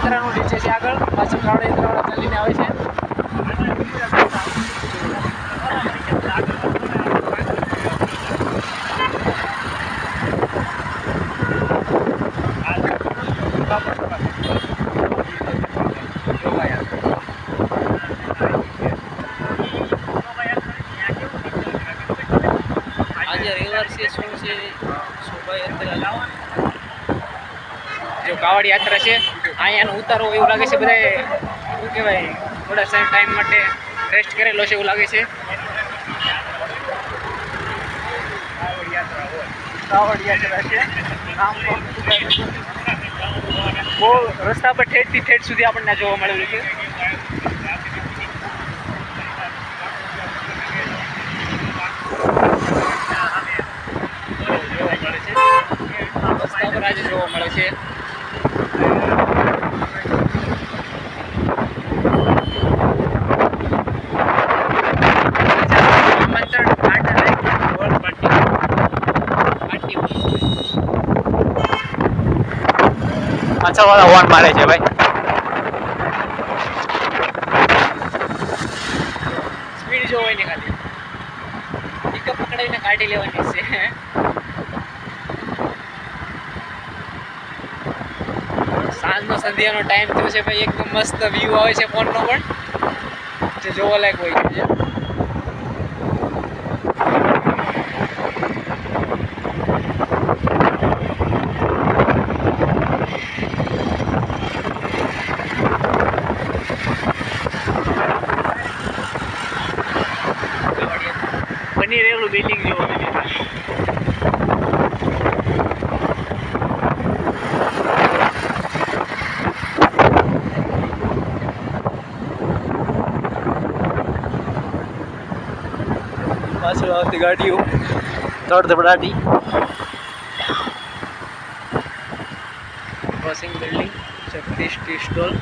યાત્રાનું નીચે છે આગળ પાછળ કાવડ યાત્રાવાળા ચાલીને આવે છે. આજે રવિવાર છે, શું છે શોભાયાત્રા, જો કાવડ યાત્રા છે. અહીંયાનો ઉતારો એવું લાગે છે બધા શું કહેવાય થોડા ટાઈમ માટે રેસ્ટ કરેલો છે એવું લાગે છે. કાવડ યાત્રા છે. બહુ રસ્તા પર ઠેઠથી ઠેઠ સુધી આપણને જોવા મળેલું છે. રસ્તા પર આજે જોવા મળે છે. પાછળ વાળા હોર્ન મારે છે ભાઈ. સ્પીડ જો હોય ને ખાલી પિકઅપ પકડાવીને કાઢી લેવાની છે. સાંજનો સંધ્યાનો ટાઈમ થયો છે ભાઈ. એકદમ મસ્ત વ્યૂ આવે છે ફોનનો પણ જે જોવા લાયક હોય છે. બની રહેલું બિલ્ડિંગ જેવું પાછળ આવતી ગાડીઓ ધડધડાટી. Washing building, Jagdish tea stall,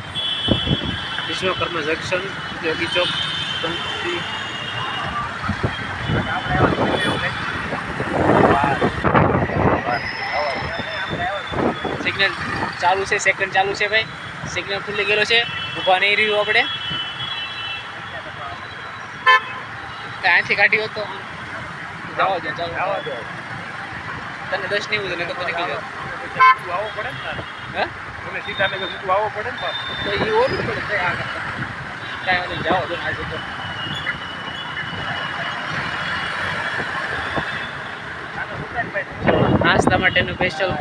Vishwakarma junction, Yogi Chowk, signal ચાલુ છે, સેકન્ડ ચાલુ છે ભાઈ. સિગ્નલ ખુલ્લી ગયેલો છે, ઊભા નહીં રહ્યું આપણે. અહીંથી કાઢ્યો તો જવા દો, જવા દો. તને 10 નહીં બધું તો નીકળી જાવ. આવવો પડે ને, હા તમે સીધા નગર સીધું આવવો પડે ને, તો એ ઓલું પડે કાંઈ જવા દો. આજે તો નાસ્તા માટેનું સ્પેશિયલ